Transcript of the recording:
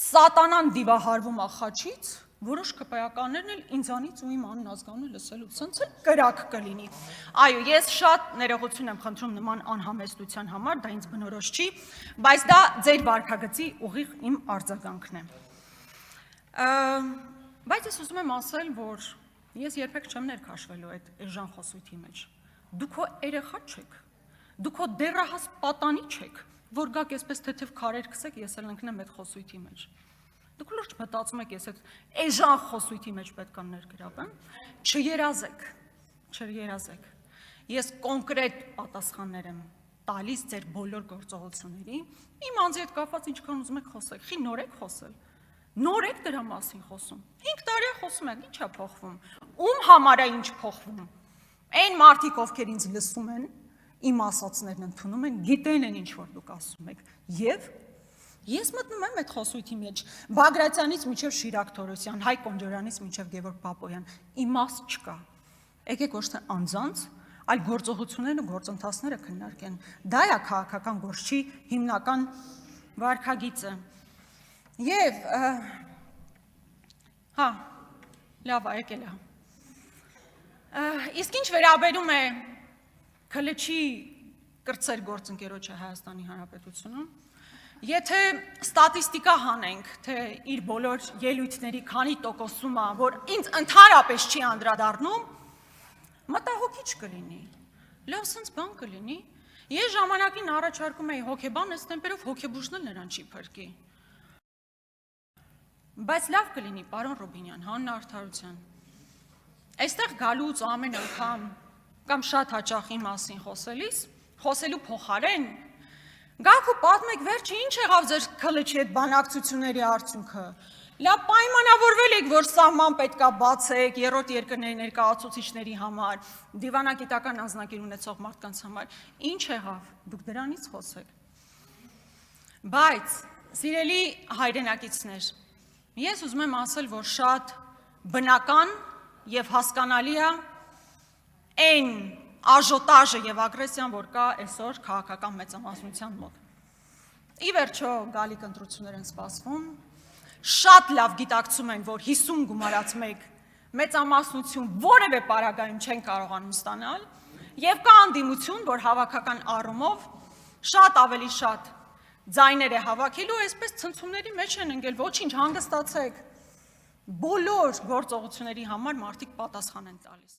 Սատանան դիվահարվում է խաչից, որոշ կպայականներն էլ ինձանից ու իմ անազգանունը լսելու, ցնց էլ կրակ կլինի։ Այո, ես շատ ներողություն եմ խնդրում նման անհամեստության համար, դա ինձ բնորոշ չի, բայց դա ձեր վարքագծի ուղիղ իմ արձագանքն է։ Բայց ես ուզում եմ ասել, որ ես երբեք չեմ ներքաշվելու այդ էժան խոսույթի մեջ։ Դուք քո երեխա չեք, դուք քո դեռահաս պատանի չեք, որ գաք այսպես թեթև քարեր քսեք, ես էլ ընկնեմ այդ խոսույթի մեջ։ Դուք լուրջ մտածում եք, ես այդ էժան խոսույթի մեջ պետք է ներգրավեմ, չերազեք։ Ես կոնկրետ պատասխաններ եմ տալիս ձեր բոլոր գործողությունների, իմ անձի հետ կապված ինչքան ուզում եք խոսեք, խի նոր եք խոսել, նոր եք դրա մասին խոսում, 5 տարի խոսում եք, ի՞նչ է փոխվում, ում համար է ինչ փոխվում, այն մարդիկ, ովքեր ինձ լսում են, իմ ասածներն ընդունում են, գիտեն են ինչ որ դուք ասում եք, եւ ես մտնում եմ այդ խոսույթի մեջ, Բագրատյանից մինչև Շիրակ Թորոսյան, Հայկ Կոնջորյանից մինչև Գևորգ Պապոյան, իմաստ չկա։ Եկեք ոչ թե անձանց, այլ գործողություններն ու գործընթացները քննարկեն։ Դա է քաղաքական գործի հիմնական վարքագիծը։ Եվ լավ է, եկել է։ Իսկ ինչ վերաբերում է Քլչի կրտսեր գործընկերոջը Հայաստանի Հանրապետությունում, եթե ստատիստիկա հանենք, թե իր բոլոր ելույթների քանի տոկոսում է, որ ինձ ընդհանրապես չի անդրադառնում, մտահոգիչ կլինի, լավ սենց բան կլինի, ես ժամանակին առաջարկում էի հոգեբան, այս տեմպերով հոգեբուժն էլ նրան չի փրկի, բայց լավ կլինի, պարոն Ռուբինյան, Հաննա Արդարության, այստեղ գալուց ամեն անգամ կամ շատ հաճախ իմ մասին խոսելու փոխարեն, գաք ու պատմեք վերջը ինչ եղավ ձեր Քլչի հետ բանակցությունների արդյունքը, լավ պայմանավորվել եք, որ սահման պետքա բացեք երրորդ երկրների ներկայացուցիչների համար, դիվանագիտական անձնակիր ունեցող մարդկանց համար, ինչ եղավ, դուք դրանից խոսեք, բայց սիրելի հայրենակիցներ, ես ուզում եմ ասել, որ շատ բնական և հասկանալի է այն աժոտաժը և ագրեսիան, որ կա այսօր քաղաքական մեծամասնության մոտ։ Ի վերջո գալիք ընտրություններ են սպասվում, շատ լավ գիտակցում են, որ 50 գումարած մեկ մեծամասնություն որևէ պարագայում չեն կարողանում ստանալ, և կա անդիմություն, որ հավաքական առումով շատ ավելի շատ ձայներ է հավաքելու, այսպես ցնցումների մեջ են ընկել, ոչինչ հանգստացեք, բոլոր գործողությունների համար մարդիկ պատասխան են տալիս։